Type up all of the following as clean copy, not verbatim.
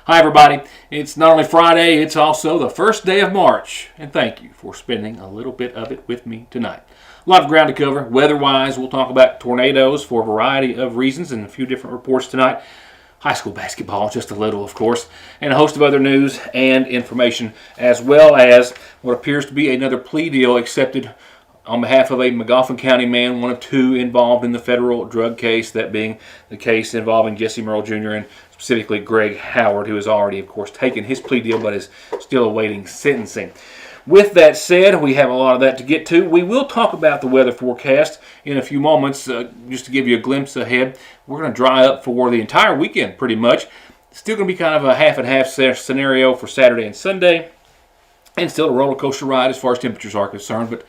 Hi, everybody. It's not only Friday, it's also the first day of March. And thank you for spending a little bit of it with me tonight. A lot of ground to cover. Weather-wise, we'll talk about tornadoes for a variety of reasons and a few different reports tonight. High school basketball, just a little, of course, and a host of other news and information, as well as what appears to be another plea deal accepted on behalf of a McGoffin County man, one of two involved in the federal drug case, that being the case involving Jesse Merl Jr. and specifically Greg Howard, who has already, of course, taken his plea deal but is still awaiting sentencing. With that said, we have a lot of that to get to. We will talk about the weather forecast in a few moments, just to give you a glimpse ahead. We're going to dry up for the entire weekend, pretty much. Still going to be kind of a half and half scenario for Saturday and Sunday, and still a roller coaster ride as far as temperatures are concerned, but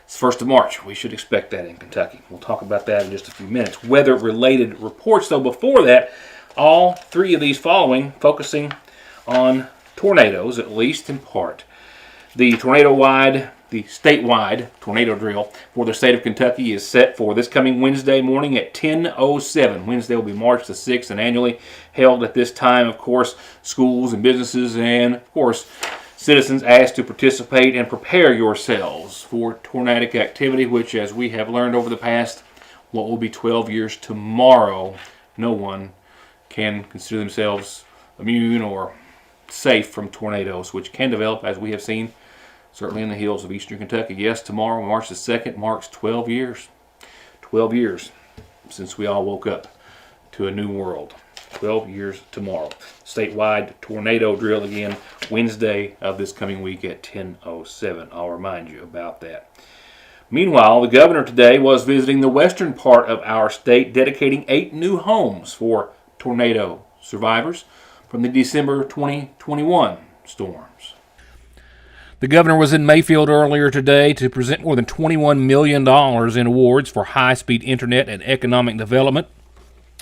it's 1st of March. We should expect that in Kentucky. We'll talk about that in just a few minutes. Weather-related reports, though, before that, all three of these following focusing on tornadoes, at least in part. The statewide tornado drill for the state of Kentucky is set for this coming Wednesday morning at 10:07. Wednesday will be March the 6th and annually held at this time. Of course, schools and businesses and, of course, citizens asked to participate and prepare yourselves for tornadic activity, which, as we have learned over the past, what will be 12 years tomorrow, no one can consider themselves immune or safe from tornadoes, which can develop, as we have seen, certainly in the hills of eastern Kentucky. Yes, tomorrow, March the 2nd, marks 12 years. 12 years since we all woke up to a new world. 12 years tomorrow. Statewide tornado drill again Wednesday of this coming week at 10:07. I'll remind you about that. Meanwhile, the governor today was visiting the western part of our state, dedicating 8 new homes for tornado survivors from the December 2021 storms. The governor was in Mayfield earlier today to present more than $21 million in awards for high-speed internet and economic development,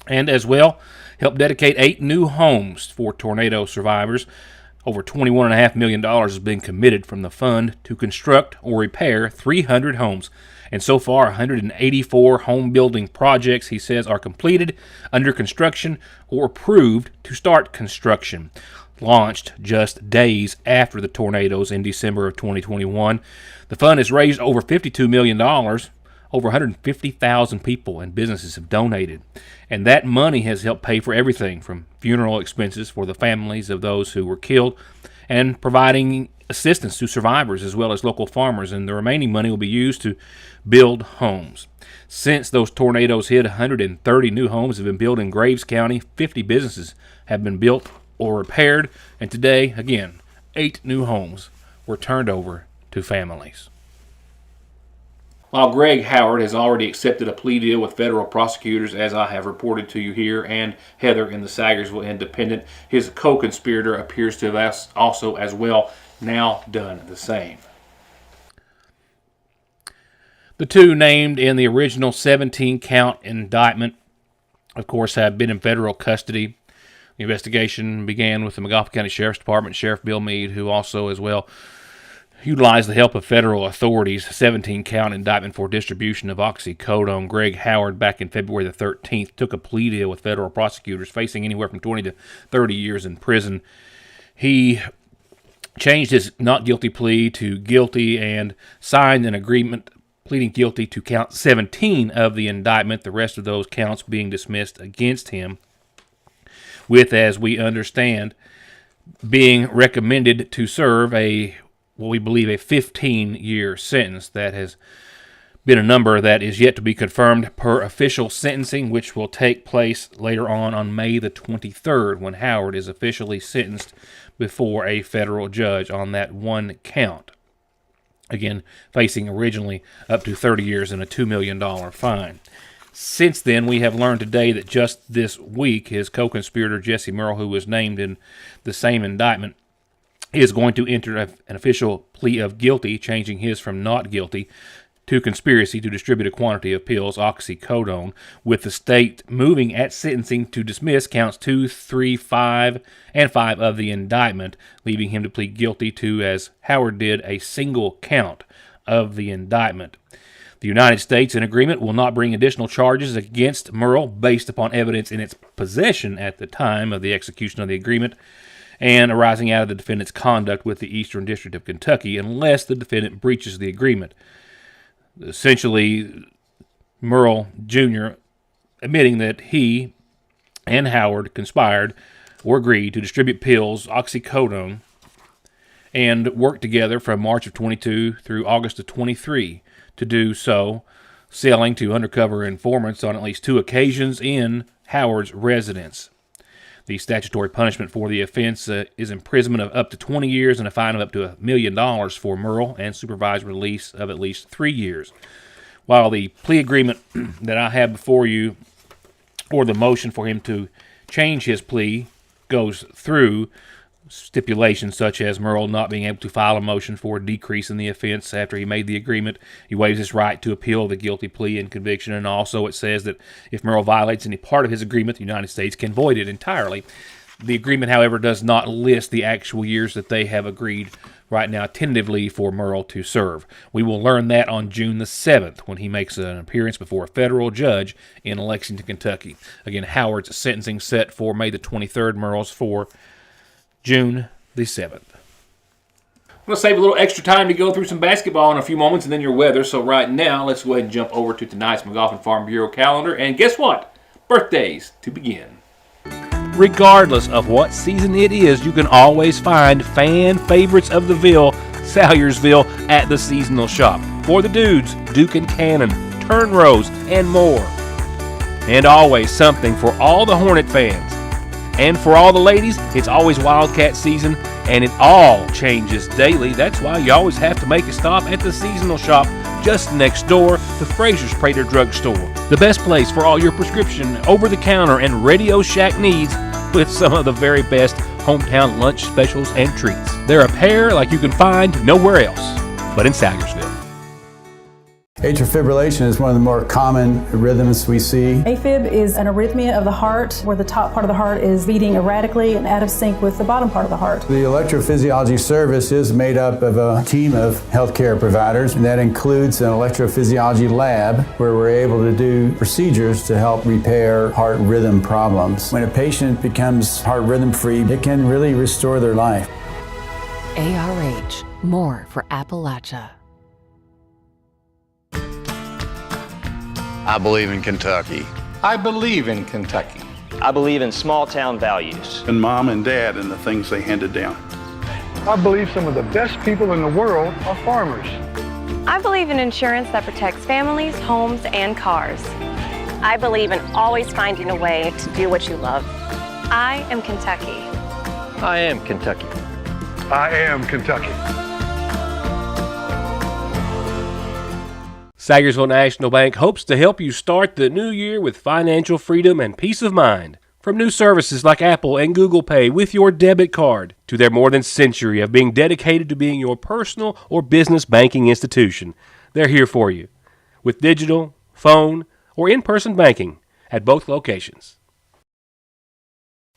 and as well helped dedicate 8 new homes for tornado survivors. Over $21.5 million has been committed from the fund to construct or repair 300 homes. And so far, 184 home building projects, he says, are completed, under construction, or approved to start construction. Launched just days after the tornadoes in December of 2021. The fund has raised over $52 million. Over 150,000 people and businesses have donated, and that money has helped pay for everything from funeral expenses for the families of those who were killed and providing assistance to survivors as well as local farmers, and the remaining money will be used to build homes. Since those tornadoes hit, 130 new homes have been built in Graves County, 50 businesses have been built or repaired, and today, again, 8 new homes were turned over to families. While Greg Howard has already accepted a plea deal with federal prosecutors, as I have reported to you here, and Heather in the Sagersville Independent, his co-conspirator appears to have also as well now done the same. The two named in the original 17-count indictment, of course, have been in federal custody. The investigation began with the McGoffin County Sheriff's Department, Sheriff Bill Meade, who also as well utilized the help of federal authorities. 17-count indictment for distribution of oxycodone. Greg Howard, back in February the 13th, took a plea deal with federal prosecutors, facing anywhere from 20 to 30 years in prison. He changed his not guilty plea to guilty and signed an agreement pleading guilty to count 17 of the indictment, the rest of those counts being dismissed against him, with, as we understand, being recommended to serve what we believe a 15-year sentence. That has been a number that is yet to be confirmed per official sentencing, which will take place later on May the 23rd, when Howard is officially sentenced before a federal judge on that one count. Again, facing originally up to 30 years and a $2 million fine. Since then, we have learned today that just this week, his co-conspirator Jesse Merl, who was named in the same indictment, is going to enter an official plea of guilty, changing his from not guilty to conspiracy to distribute a quantity of pills, oxycodone, with the state moving at sentencing to dismiss counts 2, 3, 5, and 5 of the indictment, leaving him to plead guilty to, as Howard did, a single count of the indictment. The United States, in agreement, will not bring additional charges against Merl based upon evidence in its possession at the time of the execution of the agreement. and arising out of the defendant's conduct with the Eastern District of Kentucky unless the defendant breaches the agreement. Essentially, Merl Jr. admitting that he and Howard conspired or agreed to distribute pills, oxycodone, and worked together from March of 22 through August of 23 to do so, selling to undercover informants on at least 2 occasions in Howard's residence. The statutory punishment for the offense is imprisonment of up to 20 years and a fine of up to $1 million for Merl and supervised release of at least 3 years. While the plea agreement that I have before you, or the motion for him to change his plea, goes through stipulations such as Merl not being able to file a motion for a decrease in the offense after he made the agreement. He waives his right to appeal the guilty plea and conviction, and also it says that if Merl violates any part of his agreement, the United States can void it entirely. The agreement, however, does not list the actual years that they have agreed right now tentatively for Merl to serve. We will learn that on June the 7th when he makes an appearance before a federal judge in Lexington, Kentucky. Again, Howard's sentencing set for May the 23rd, Merl's for June the 7th. I'm going to save a little extra time to go through some basketball in a few moments and then your weather. So right now, let's go ahead and jump over to tonight's McGoffin Farm Bureau calendar. And guess what? Birthdays to begin. Regardless of what season it is, you can always find fan favorites of the Ville, Salyersville, at the seasonal shop. For the dudes, Duke and Cannon, Turn Rose, and more. And always something for all the Hornet fans. And for all the ladies, it's always Wildcat season, and it all changes daily. That's why you always have to make a stop at the seasonal shop just next door to Fraser's Prater Drug Store. The best place for all your prescription, over-the-counter, and Radio Shack needs, with some of the very best hometown lunch specials and treats. They're a pair like you can find nowhere else but in Salyersville. Atrial fibrillation is one of the more common rhythms we see. AFib is an arrhythmia of the heart where the top part of the heart is beating erratically and out of sync with the bottom part of the heart. The electrophysiology service is made up of a team of healthcare providers, and that includes an electrophysiology lab where we're able to do procedures to help repair heart rhythm problems. When a patient becomes heart rhythm free, it can really restore their life. ARH, more for Appalachia. I believe in Kentucky. I believe in Kentucky. I believe in small town values. And mom and dad and the things they handed down. I believe some of the best people in the world are farmers. I believe in insurance that protects families, homes, and cars. I believe in always finding a way to do what you love. I am Kentucky. I am Kentucky. I am Kentucky. Salyersville National Bank hopes to help you start the new year with financial freedom and peace of mind. From new services like Apple and Google Pay with your debit card to their more than century of being dedicated to being your personal or business banking institution, they're here for you with digital, phone, or in-person banking at both locations.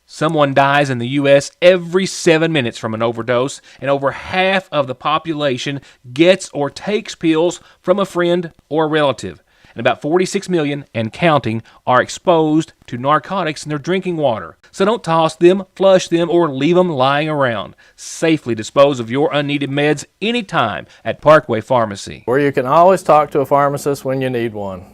Someone dies in the U.S. every 7 minutes from an overdose, and over half of the population gets or takes pills from a friend or a relative. And about 46 million and counting are exposed to narcotics in their drinking water. So don't toss them, flush them, or leave them lying around. Safely dispose of your unneeded meds anytime at Parkway Pharmacy, where you can always talk to a pharmacist when you need one.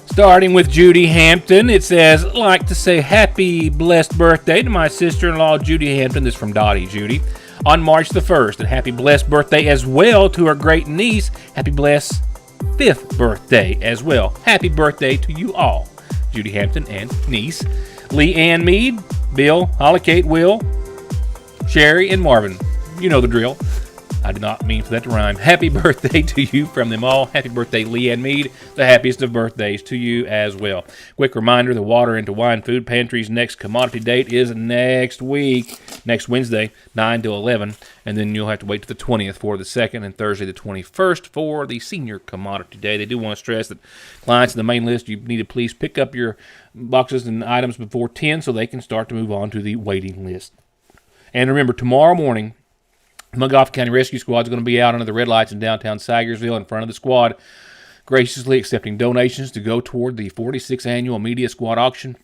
Starting with Judy Hampton, it says, like to say happy blessed birthday to my sister-in-law Judy Hampton. This is from Dottie Judy. On March the 1st, and happy blessed birthday as well to her great niece. Happy blessed 5th birthday as well. Happy birthday to you all, Judy Hampton and niece. Lee Ann Mead, Bill, Holly Kate, Will, Sherry, and Marvin. You know the drill. I did not mean for that to rhyme. Happy birthday to you from them all. Happy birthday, Leanne Mead. The happiest of birthdays to you as well. Quick reminder, the Water into Wine Food Pantry's next commodity date is next week, next Wednesday, 9 to 11. And then you'll have to wait to the 20th for the 2nd and Thursday the 21st for the senior commodity day. They do want to stress that clients in the main list, you need to please pick up your boxes and items before 10 so they can start to move on to the waiting list. And remember, tomorrow morning, Montgomery County Rescue Squad is going to be out under the red lights in downtown Sagersville in front of the squad, graciously accepting donations to go toward the 46th annual Media Squad auction,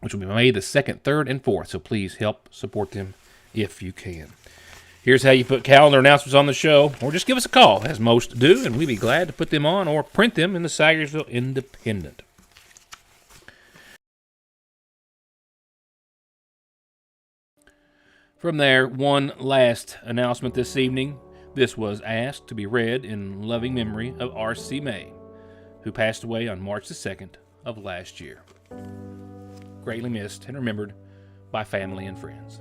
which will be May the 2nd, 3rd, and 4th. So please help support them if you can. Here's how you put calendar announcements on the show, or just give us a call, as most do, and we'd be glad to put them on or print them in the Sagersville Independent. From there, one last announcement this evening. This was asked to be read in loving memory of R.C. May, who passed away on March the 2nd of last year. Greatly missed and remembered by family and friends.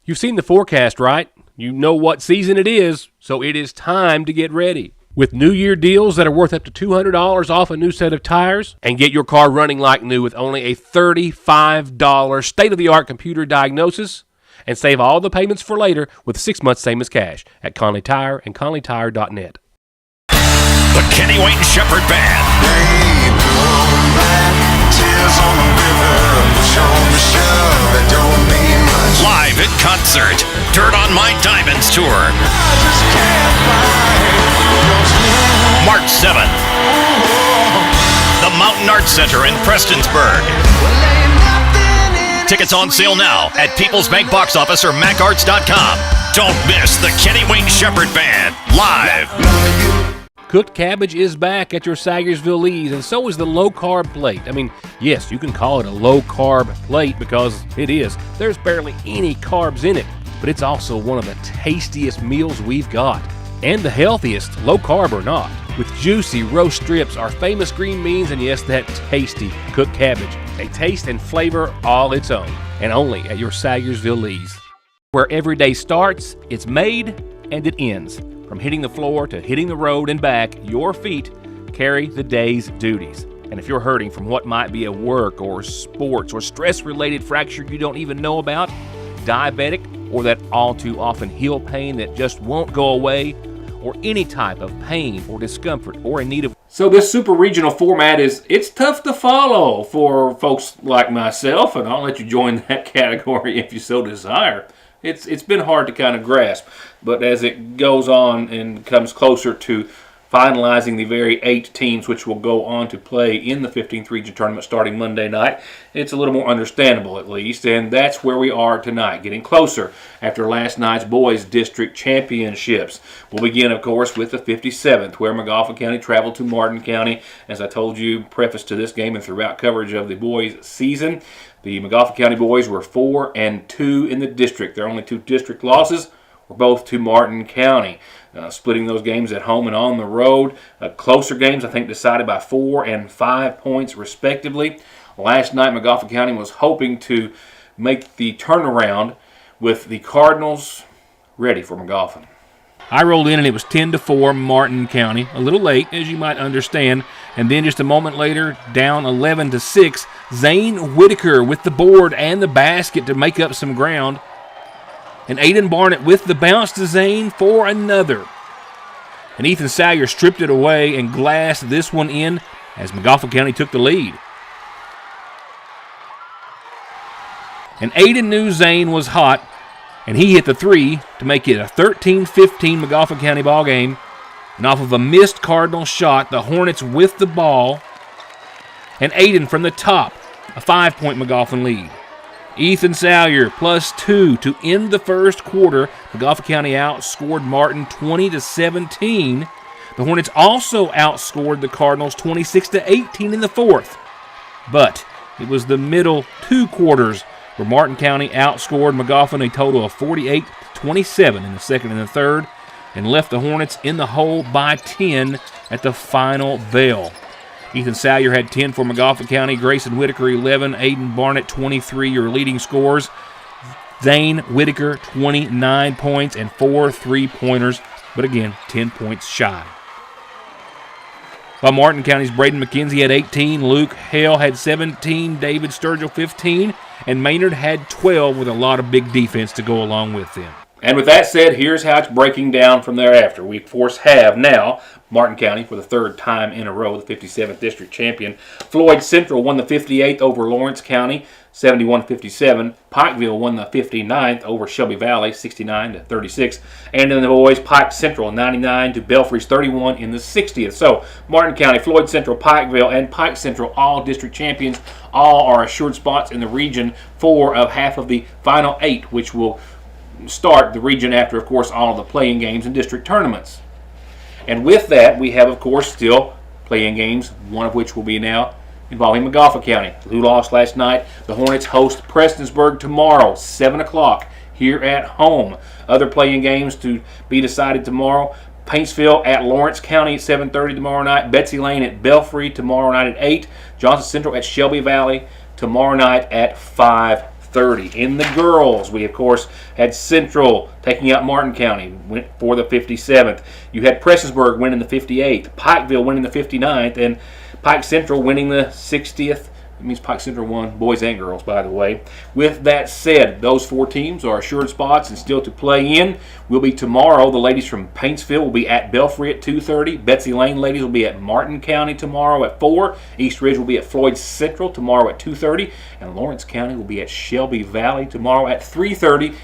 You've seen the forecast, right? You know what season it is, so it is time to get ready. With New Year deals that are worth up to $200 off a new set of tires, and get your car running like new with only a $35 state-of-the-art computer diagnosis, and save all the payments for later with 6 months same as cash at Conley Tire and ConleyTire.net. The Kenny Wayne Shepherd Band. Live in concert. Dirt on My Diamonds Tour. March 7th. The Mountain Arts Center in Prestonsburg. Tickets on sale now at People's Bank Box Office or MacArts.com. Don't miss the Kenny Wayne Shepherd Band live. Cooked cabbage is back at your Sagersville Lee's, and so is the low-carb plate. I mean, yes, you can call it a low-carb plate because it is. There's barely any carbs in it, but it's also one of the tastiest meals we've got. And the healthiest, low-carb or not. With juicy roast strips, our famous green beans, and yes, that tasty cooked cabbage. A taste and flavor all its own, and only at your Sagersville Lee's. Where every day starts, it's made, and it ends. From hitting the floor to hitting the road and back, your feet carry the day's duties. And if you're hurting from what might be a work or sports or stress-related fracture you don't even know about, diabetic, or that all too often heel pain that just won't go away, or any type of pain or discomfort or in need of... So this super regional format it's tough to follow for folks like myself, and I'll let you join that category if you so desire. It's been hard to kind of grasp, but as it goes on and comes closer to finalizing the very 8 teams which will go on to play in the 15th region tournament starting Monday night, it's a little more understandable at least, and that's where we are tonight, getting closer after last night's boys district championships. We'll begin, of course, with the 57th, where Montgomery County traveled to Martin County. As I told you, preface to this game and throughout coverage of the boys' season, the Montgomery County boys were 4-2 in the district. Their only 2 district losses were both to Martin County. Splitting those games at home and on the road. Closer games, I think, decided by 4 and 5 points, respectively. Last night, Montgomery County was hoping to make the turnaround with the Cardinals ready for Montgomery. I rolled in and it was 10-4 Martin County. A little late, as you might understand. And then just a moment later, down 11-6, Zane Whitaker with the board and the basket to make up some ground. And Aiden Barnett with the bounce to Zane for another. And Ethan Salyer stripped it away and glassed this one in as Montgomery County took the lead. And Aiden knew Zane was hot, and he hit the 3 to make it a 13-15 Montgomery County ball game. And off of a missed Cardinal shot, the Hornets with the ball. And Aiden from the top, a 5-point Montgomery lead. Ethan Salyer +2 to end the first quarter. Montgomery County outscored Martin 20-17. The Hornets also outscored the Cardinals 26-18 in the fourth. But it was the middle 2 quarters where Martin County outscored Montgomery a total of 48-27 in the second and the third. and left the Hornets in the hole by 10 at the final bell. Ethan Salyer had 10 for McGoffin County, Grayson Whitaker 11, Aiden Barnett 23, your leading scorers. Zane Whitaker 29 points and 4 3-pointers, but again, 10 points shy. While Martin County's Braden McKenzie had 18, Luke Hale had 17, David Sturgill 15, and Maynard had 12 with a lot of big defense to go along with them. And with that said, here's how it's breaking down from thereafter. We, of course, have now Martin County for the third time in a row, the 57th district champion. Floyd Central won the 58th over Lawrence County, 71-57. Pikeville won the 59th over Shelby Valley, 69-36. And then the boys, Pike Central 99 to Belfry's 31 in the 60th. So Martin County, Floyd Central, Pikeville, and Pike Central, all district champions, all are assured spots in the region, 4 of half of the final 8, which will start the region after, of course, all of the playing games and district tournaments. And with that, we have, of course, still playing games, one of which will be now involving McGoffin County, who lost last night. The Hornets host Prestonsburg tomorrow, 7 o'clock, here at home. Other playing games to be decided tomorrow. Paintsville at Lawrence County at 7:30 tomorrow night. Betsy Lane at Belfry tomorrow night at 8. Johnson Central at Shelby Valley tomorrow night at 5:30. In the girls, we, of course, had Central taking out Martin County, went for the 57th. You had Prestonsburg winning the 58th, Pikeville winning the 59th, and Pike Central winning the 60th. It means Pike Central won, boys and girls, by the way. With that said, those 4 teams are assured spots and still to play in. Will be tomorrow. The ladies from Paintsville will be at Belfry at 2:30. Betsy Lane ladies will be at Martin County tomorrow at 4. East Ridge will be at Floyd Central tomorrow at 2:30. And Lawrence County will be at Shelby Valley tomorrow at 3:30.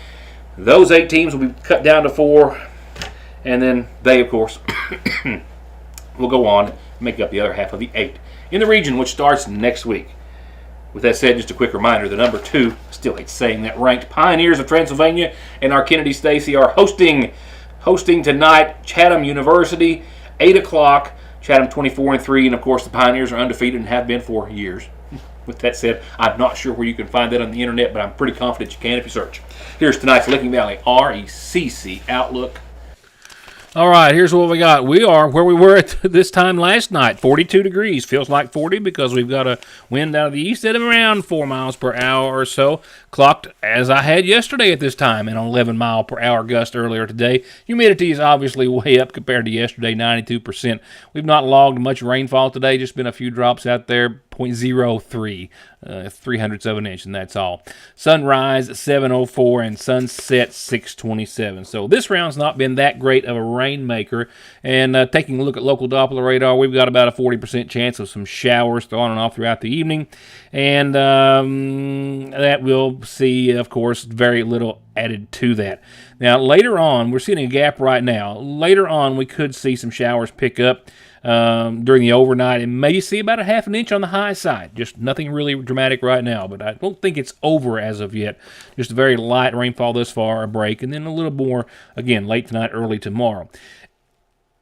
Those 8 teams will be cut down to 4. And then they, of course, will go on and make up the other half of the 8 in the region, which starts next week. With that said, just a quick reminder, the number 2, still hate saying that, ranked Pioneers of Transylvania and our Kennedy Stacy are hosting tonight Chatham University, 8 o'clock, Chatham 24-3, and of course the Pioneers are undefeated and have been for years. With that said, I'm not sure where you can find that on the internet, but I'm pretty confident you can if you search. Here's tonight's Licking Valley RECC Outlook. All right, here's what we got. We are where we were at this time last night, 42 degrees. Feels like 40 because we've got a wind out of the east at around 4 miles per hour or so. Clocked as I had yesterday at this time, an 11 mile per hour gust earlier today. Humidity is obviously way up compared to yesterday, 92%. We've not logged much rainfall today, just been a few drops out there, 0.03. 300ths of an inch, and that's all. Sunrise 7:04 and sunset 6:27. So this round's not been that great of a rainmaker. And taking a look at local Doppler radar, we've got about a 40% chance of some showers on and off throughout the evening. And that we'll see, of course, very little added to that. Now, later on, we're seeing a gap right now. Later on, we could see some showers pick up during the overnight and maybe see about a half an inch on the high side. Just nothing really dramatic right now, but I don't think it's over as of yet. Just a very light rainfall thus far, a break, and then a little more, again, late tonight, early tomorrow.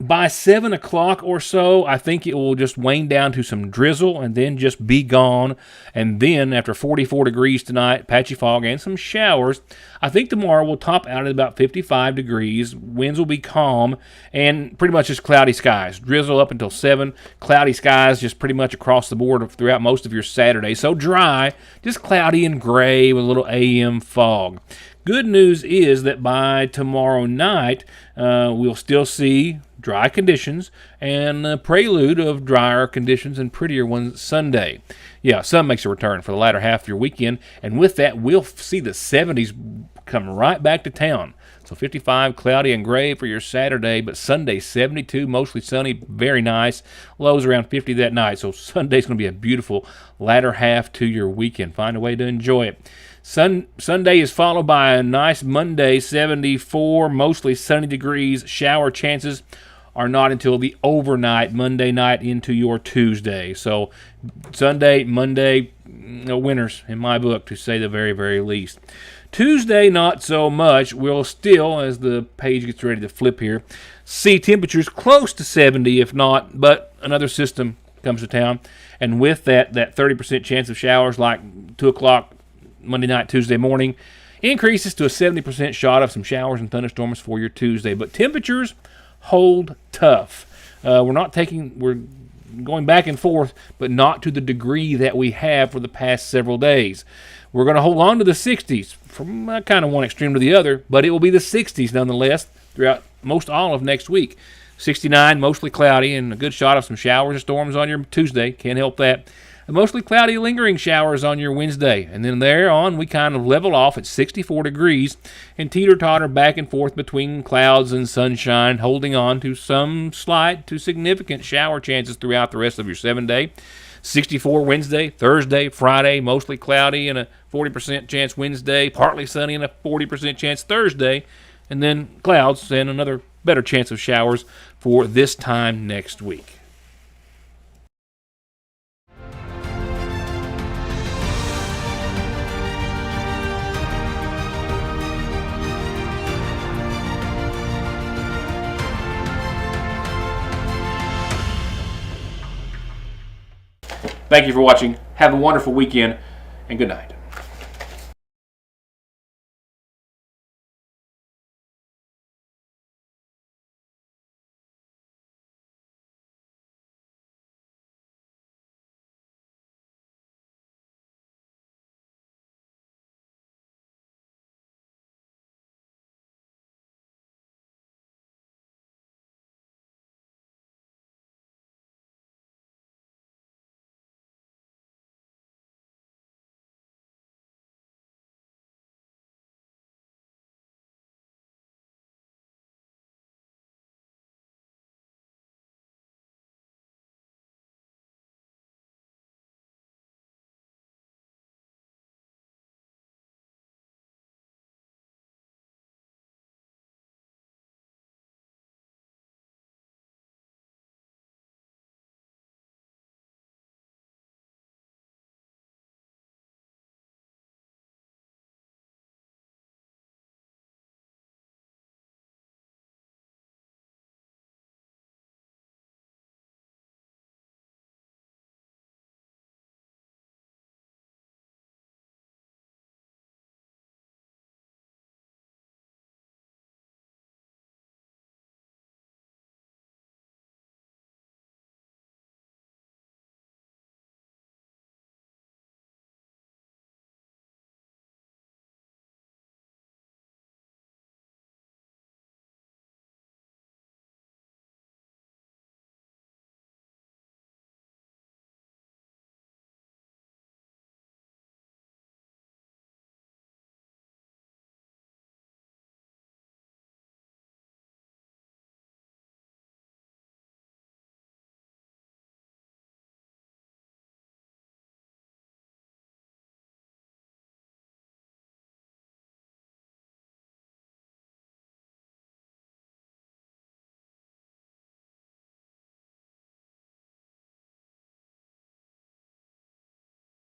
By 7 o'clock or so, I think it will just wane down to some drizzle and then just be gone. And then, after 44 degrees tonight, patchy fog and some showers, I think tomorrow will top out at about 55 degrees. Winds will be calm and pretty much just cloudy skies. Drizzle up until 7. Cloudy skies just pretty much across the board throughout most of your Saturday. So dry, just cloudy and gray with a little AM fog. Good news is that by tomorrow night, we'll still see dry conditions and a prelude of drier conditions and prettier ones Sunday. Yeah, sun makes a return for the latter half of your weekend, and with that, we'll see the 70s come right back to town. So 55, cloudy and gray for your Saturday, but Sunday 72, mostly sunny, very nice. Lows around 50 that night, so Sunday's going to be a beautiful latter half to your weekend. Find a way to enjoy it. Sunday is followed by a nice Monday, 74, mostly sunny degrees. Shower chances are not until the overnight, Monday night into your Tuesday. So Sunday, Monday, winners in my book, to say the very, very least. Tuesday, not so much. We'll still, as the page gets ready to flip here, see temperatures close to 70, if not, but another system comes to town. And with that 30% chance of showers like 2 o'clock Monday night, Tuesday morning, Increases to a 70% shot of some showers and thunderstorms for your Tuesday, but temperatures hold tough. We're going back and forth, but not to the degree that we have for the past several days. We're going to hold on to the 60s from kind of one extreme to the other, but it will be the 60s nonetheless throughout most all of next week. 69, mostly cloudy, and a good shot of some showers and storms on your Tuesday. Can't help that. And mostly cloudy, lingering showers on your Wednesday. And then there on, we kind of level off at 64 degrees and teeter-totter back and forth between clouds and sunshine, holding on to some slight to significant shower chances throughout the rest of your 7-day. 64 Wednesday, Thursday, Friday, mostly cloudy and a 40% chance Wednesday, partly sunny and a 40% chance Thursday, and then clouds and another better chance of showers for this time next week. Thank you for watching. Have a wonderful weekend, and good night.